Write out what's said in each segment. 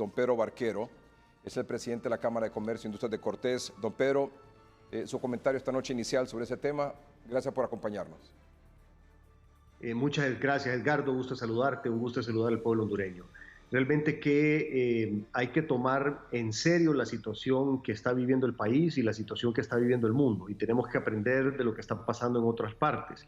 don Pedro Barquero, es el presidente de la Cámara de Comercio e Industrias de Cortés. Don Pedro, su comentario esta noche inicial sobre ese tema. Gracias por acompañarnos. Muchas gracias, Edgardo. Un gusto saludarte, un gusto saludar al pueblo hondureño. Realmente que hay que tomar en serio la situación que está viviendo el país y la situación que está viviendo el mundo, y tenemos que aprender de lo que está pasando en otras partes.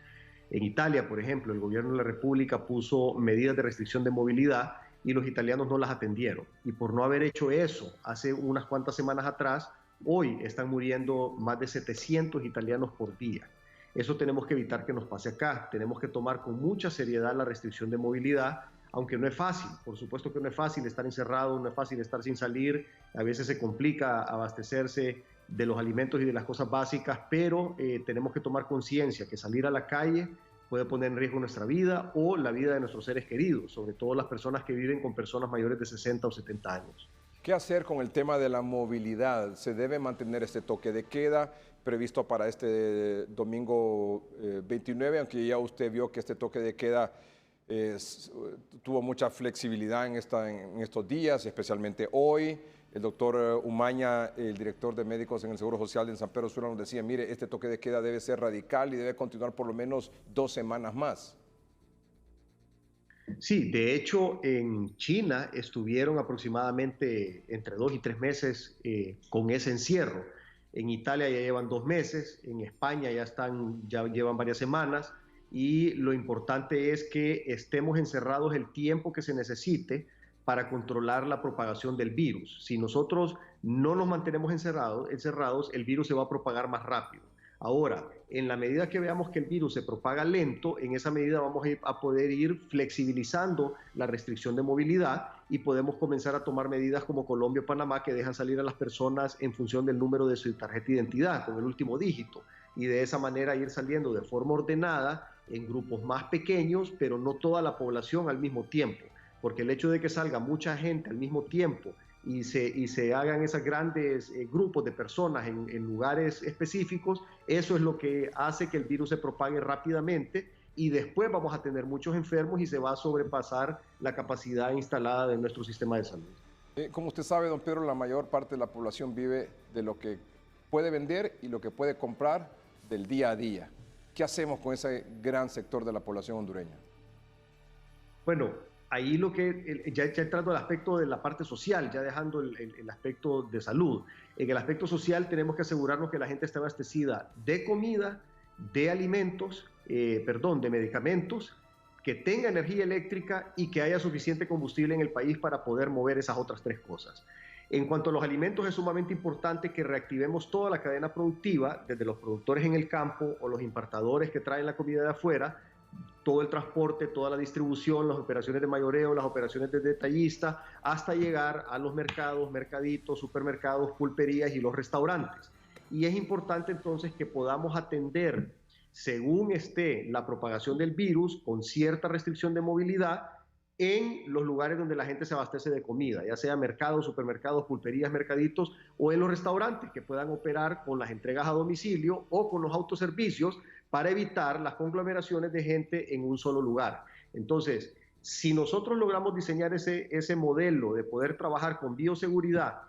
En Italia, por ejemplo, el gobierno de la República puso medidas de restricción de movilidad y los italianos no las atendieron. Y por no haber hecho eso hace unas cuantas semanas atrás, hoy están muriendo más de 700 italianos por día. Eso tenemos que evitar que nos pase acá. Tenemos que tomar con mucha seriedad la restricción de movilidad, aunque no es fácil. Por supuesto que no es fácil estar encerrado, no es fácil estar sin salir. A veces se complica abastecerse de los alimentos y de las cosas básicas, pero tenemos que tomar conciencia que salir a la calle puede poner en riesgo nuestra vida o la vida de nuestros seres queridos, sobre todo las personas que viven con personas mayores de 60 o 70 años. ¿Qué hacer con el tema de la movilidad? ¿Se debe mantener este toque de queda previsto para este domingo 29? Aunque ya usted vio que este toque de queda tuvo mucha flexibilidad en estos días, especialmente hoy. El doctor Umaña, el director de médicos en el Seguro Social de San Pedro Sula, nos decía, mire, este toque de queda debe ser radical y debe continuar por lo menos 2 semanas más. Sí, de hecho en China estuvieron aproximadamente entre 2 y 3 meses con ese encierro. En Italia ya llevan 2 meses, en España ya llevan varias semanas, y lo importante es que estemos encerrados el tiempo que se necesite para controlar la propagación del virus. Si nosotros no nos mantenemos encerrados, el virus se va a propagar más rápido. Ahora, en la medida que veamos que el virus se propaga lento, en esa medida vamos a poder ir flexibilizando la restricción de movilidad y podemos comenzar a tomar medidas como Colombia o Panamá, que dejan salir a las personas en función del número de su tarjeta de identidad, con el último dígito, y de esa manera ir saliendo de forma ordenada en grupos más pequeños, pero no toda la población al mismo tiempo, porque el hecho de que salga mucha gente al mismo tiempo y se hagan esos grandes grupos de personas en lugares específicos, eso es lo que hace que el virus se propague rápidamente, y después vamos a tener muchos enfermos y se va a sobrepasar la capacidad instalada de nuestro sistema de salud. Como usted sabe, don Pedro, la mayor parte de la población vive de lo que puede vender y lo que puede comprar del día a día. ¿Qué hacemos con ese gran sector de la población hondureña? Bueno, ahí ya entrando al aspecto de la parte social, ya dejando el aspecto de salud. En el aspecto social tenemos que asegurarnos que la gente esté abastecida de comida, de alimentos, de medicamentos, que tenga energía eléctrica y que haya suficiente combustible en el país para poder mover esas otras 3 cosas. En cuanto a los alimentos, es sumamente importante que reactivemos toda la cadena productiva, desde los productores en el campo o los importadores que traen la comida de afuera, todo el transporte, toda la distribución, las operaciones de mayoreo, las operaciones de detallista, hasta llegar a los mercados, mercaditos, supermercados, pulperías y los restaurantes. Y es importante entonces que podamos atender, según esté la propagación del virus, con cierta restricción de movilidad, en los lugares donde la gente se abastece de comida, ya sea mercados, supermercados, pulperías, mercaditos, o en los restaurantes, que puedan operar con las entregas a domicilio o con los autoservicios, para evitar las conglomeraciones de gente en un solo lugar. Entonces, si nosotros logramos diseñar ese modelo de poder trabajar con bioseguridad,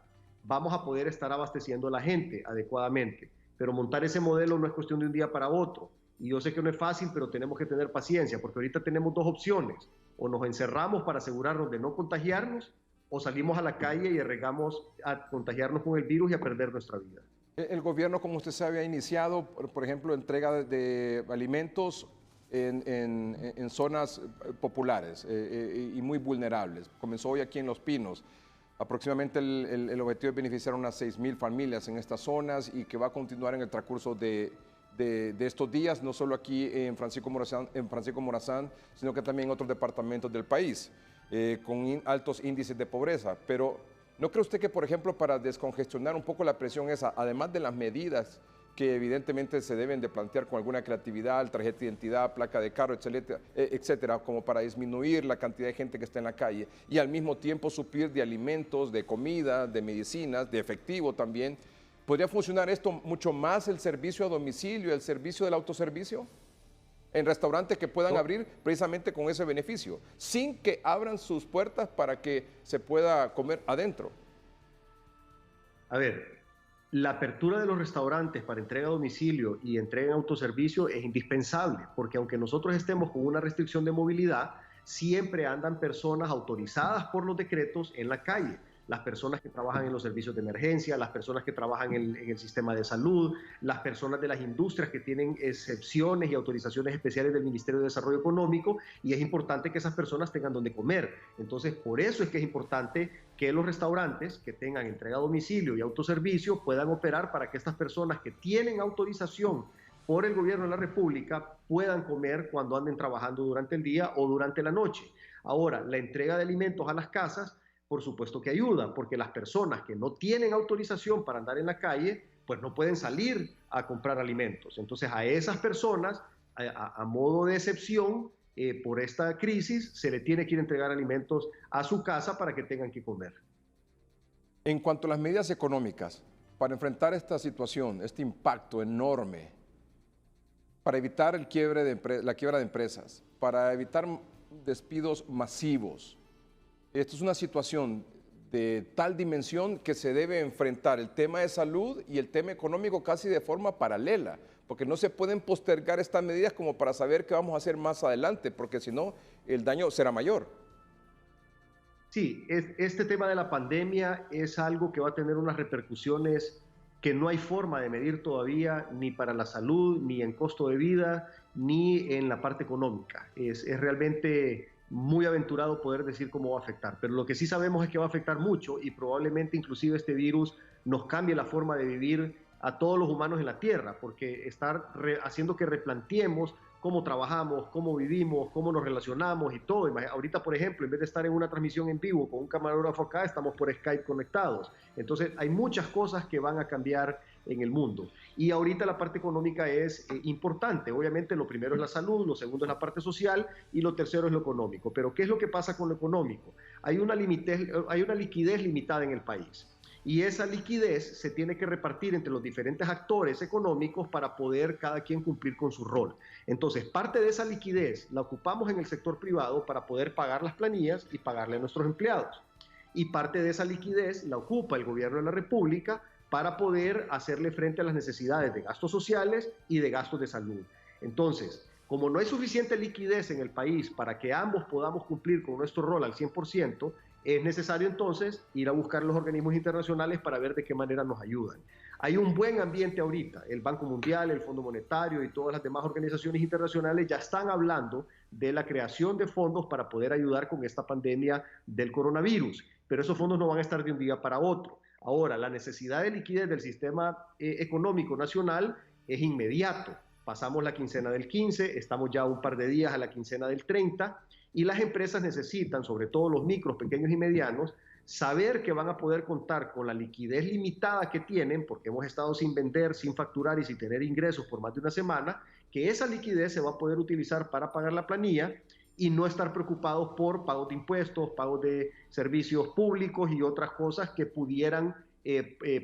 vamos a poder estar abasteciendo a la gente adecuadamente. Pero montar ese modelo no es cuestión de un día para otro. Y yo sé que no es fácil, pero tenemos que tener paciencia, porque ahorita tenemos 2 opciones. O nos encerramos para asegurarnos de no contagiarnos, o salimos a la calle y arriesgamos a contagiarnos con el virus y a perder nuestra vida. El gobierno, como usted sabe, ha iniciado, por ejemplo, entrega de alimentos en zonas populares y muy vulnerables. Comenzó hoy aquí en Los Pinos. Aproximadamente el objetivo es beneficiar a unas 6,000 familias en estas zonas, y que va a continuar en el transcurso de estos días, no solo aquí en Francisco Morazán, sino que también en otros departamentos del país, con altos índices de pobreza. Pero ¿no cree usted que, por ejemplo, para descongestionar un poco la presión esa, además de las medidas que evidentemente se deben de plantear con alguna creatividad, tarjeta de identidad, placa de carro, etcétera, como para disminuir la cantidad de gente que está en la calle, y al mismo tiempo suplir de alimentos, de comida, de medicinas, de efectivo también, podría funcionar esto mucho más, el servicio a domicilio, el servicio del autoservicio? en restaurantes que puedan No. abrir precisamente con ese beneficio, sin que abran sus puertas para que se pueda comer adentro. A ver, la apertura de los restaurantes para entrega a domicilio y entrega en autoservicio es indispensable, porque aunque nosotros estemos con una restricción de movilidad, siempre andan personas autorizadas por los decretos en la calle. Las personas que trabajan en los servicios de emergencia, las personas que trabajan en el sistema de salud, las personas de las industrias que tienen excepciones y autorizaciones especiales del Ministerio de Desarrollo Económico, y es importante que esas personas tengan donde comer. Entonces, por eso es que es importante que los restaurantes que tengan entrega a domicilio y autoservicio puedan operar para que estas personas que tienen autorización por el gobierno de la República puedan comer cuando anden trabajando durante el día o durante la noche. Ahora, la entrega de alimentos a las casas, por supuesto que ayuda, porque las personas que no tienen autorización para andar en la calle, pues no pueden salir a comprar alimentos. Entonces, a esas personas, a modo de excepción, por esta crisis, se le tiene que ir a entregar alimentos a su casa para que tengan que comer. En cuanto a las medidas económicas, para enfrentar esta situación, este impacto enorme, para evitar la quiebra de empresas, para evitar despidos masivos, esto es una situación de tal dimensión que se debe enfrentar el tema de salud y el tema económico casi de forma paralela, porque no se pueden postergar estas medidas como para saber qué vamos a hacer más adelante, porque si no, el daño será mayor. Sí, este tema de la pandemia es algo que va a tener unas repercusiones que no hay forma de medir todavía, ni para la salud, ni en costo de vida, ni en la parte económica. Es realmente muy aventurado poder decir cómo va a afectar, pero lo que sí sabemos es que va a afectar mucho y probablemente inclusive este virus nos cambie la forma de vivir a todos los humanos en la Tierra, porque estar haciendo que replanteemos cómo trabajamos, cómo vivimos, cómo nos relacionamos y todo. Ahorita, por ejemplo, en vez de estar en una transmisión en vivo con un camarógrafo acá, estamos por Skype conectados. Entonces, hay muchas cosas que van a cambiar en el mundo. Y ahorita la parte económica es importante. Obviamente, lo primero es la salud, lo segundo es la parte social y lo tercero es lo económico. Pero, ¿qué es lo que pasa con lo económico? Hay una liquidez limitada en el país. Y esa liquidez se tiene que repartir entre los diferentes actores económicos para poder cada quien cumplir con su rol. Entonces, parte de esa liquidez la ocupamos en el sector privado para poder pagar las planillas y pagarle a nuestros empleados. Y parte de esa liquidez la ocupa el gobierno de la República para poder hacerle frente a las necesidades de gastos sociales y de gastos de salud. Entonces, como no hay suficiente liquidez en el país para que ambos podamos cumplir con nuestro rol al 100%, es necesario entonces ir a buscar los organismos internacionales para ver de qué manera nos ayudan. Hay un buen ambiente ahorita, el Banco Mundial, el Fondo Monetario y todas las demás organizaciones internacionales ya están hablando de la creación de fondos para poder ayudar con esta pandemia del coronavirus, pero esos fondos no van a estar de un día para otro. Ahora, la necesidad de liquidez del sistema económico nacional es inmediato. Pasamos la quincena del 15, estamos ya un par de días a la quincena del 30, y las empresas necesitan, sobre todo los micros, pequeños y medianos, saber que van a poder contar con la liquidez limitada que tienen, porque hemos estado sin vender, sin facturar y sin tener ingresos por más de una semana, que esa liquidez se va a poder utilizar para pagar la planilla y no estar preocupados por pagos de impuestos, pagos de servicios públicos y otras cosas que pudieran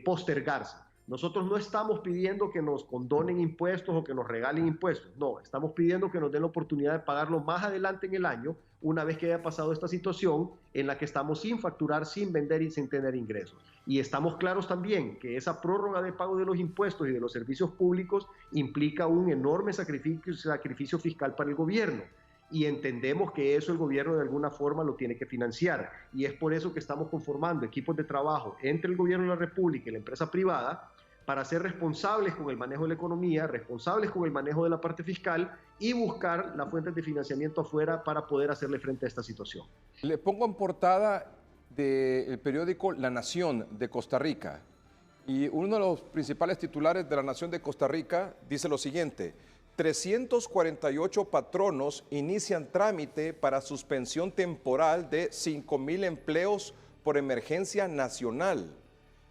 postergarse. Nosotros no estamos pidiendo que nos condonen impuestos o que nos regalen impuestos, no, estamos pidiendo que nos den la oportunidad de pagarlo más adelante en el año, una vez que haya pasado esta situación en la que estamos sin facturar, sin vender y sin tener ingresos. Y estamos claros también que esa prórroga de pago de los impuestos y de los servicios públicos implica un enorme sacrificio fiscal para el gobierno. Y entendemos que eso el gobierno de alguna forma lo tiene que financiar. Y es por eso que estamos conformando equipos de trabajo entre el gobierno de la República y la empresa privada para ser responsables con el manejo de la economía, responsables con el manejo de la parte fiscal y buscar las fuentes de financiamiento afuera para poder hacerle frente a esta situación. Le pongo en portada del periódico La Nación de Costa Rica y uno de los principales titulares de La Nación de Costa Rica dice lo siguiente: 348 patronos inician trámite para suspensión temporal de 5,000 empleos por emergencia nacional.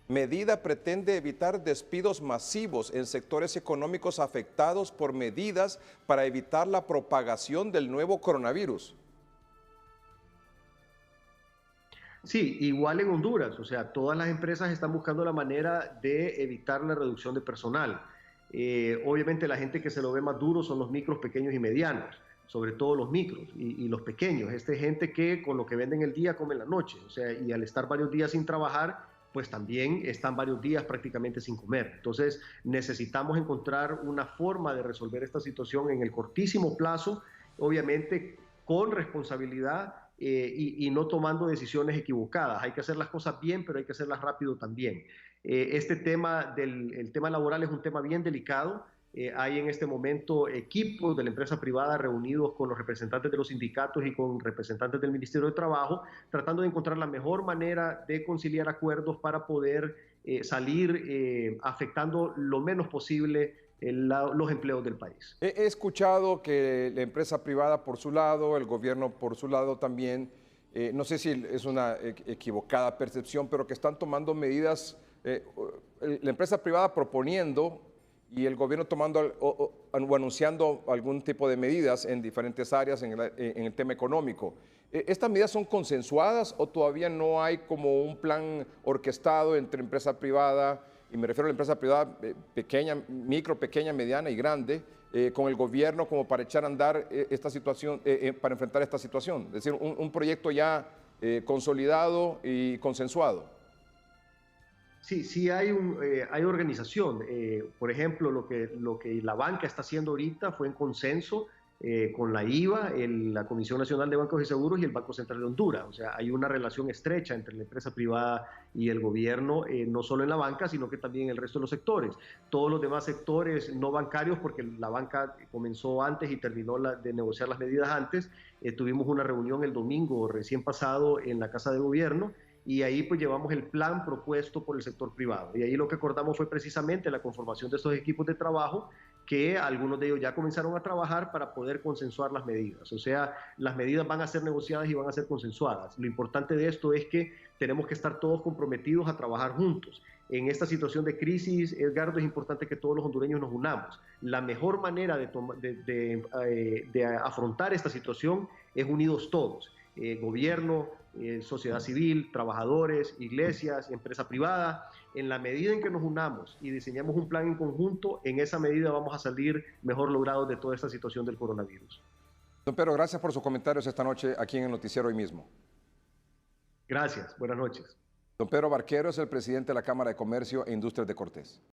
Medida pretende evitar despidos masivos en sectores económicos afectados por medidas para evitar la propagación del nuevo coronavirus. Sí, igual en Honduras, o sea, todas las empresas están buscando la manera de evitar la reducción de personal. Obviamente la gente que se lo ve más duro son los micros, pequeños y medianos, sobre todo los micros y los pequeños. Gente que con lo que venden el día come en la noche, o sea, y al estar varios días sin trabajar, pues también están varios días prácticamente sin comer. Entonces necesitamos encontrar una forma de resolver esta situación en el cortísimo plazo, obviamente con responsabilidad y no tomando decisiones equivocadas. Hay que hacer las cosas bien, pero hay que hacerlas rápido también. Este tema el tema laboral es un tema bien delicado. Hay en este momento equipos de la empresa privada reunidos con los representantes de los sindicatos y con representantes del Ministerio de Trabajo, tratando de encontrar la mejor manera de conciliar acuerdos para poder salir afectando lo menos posible los empleos del país. He escuchado que la empresa privada por su lado, el gobierno por su lado también, no sé si es una equivocada percepción, pero que están tomando medidas, la empresa privada proponiendo y el gobierno tomando o anunciando algún tipo de medidas en diferentes áreas en el tema económico. ¿Estas medidas son consensuadas o todavía no hay como un plan orquestado entre empresa privada, y me refiero a la empresa privada pequeña, micro, pequeña, mediana y grande, con el gobierno como para echar a andar esta situación, para enfrentar esta situación? Es decir, un proyecto ya consolidado y consensuado. Sí, sí hay organización. Por ejemplo, lo que la banca está haciendo ahorita fue en consenso con la IVA, la Comisión Nacional de Bancos y Seguros y el Banco Central de Honduras. O sea, hay una relación estrecha entre la empresa privada y el gobierno, no solo en la banca, sino que también en el resto de los sectores. Todos los demás sectores no bancarios, porque la banca comenzó antes y terminó de negociar las medidas antes. Tuvimos una reunión el domingo recién pasado en la Casa de Gobierno, y ahí pues llevamos el plan propuesto por el sector privado. Y ahí lo que acordamos fue precisamente la conformación de estos equipos de trabajo, que algunos de ellos ya comenzaron a trabajar para poder consensuar las medidas. O sea, las medidas van a ser negociadas y van a ser consensuadas. Lo importante de esto es que tenemos que estar todos comprometidos a trabajar juntos. En esta situación de crisis, Edgardo, es importante que todos los hondureños nos unamos. La mejor manera de afrontar esta situación es unidos todos. Gobierno, sociedad civil, trabajadores, iglesias, empresa privada. En la medida en que nos unamos y diseñamos un plan en conjunto, en esa medida vamos a salir mejor logrados de toda esta situación del coronavirus. Don Pedro, gracias por sus comentarios esta noche aquí en el Noticiero Hoy Mismo. Gracias, buenas noches. Don Pedro Barquero es el presidente de la Cámara de Comercio e Industrias de Cortés.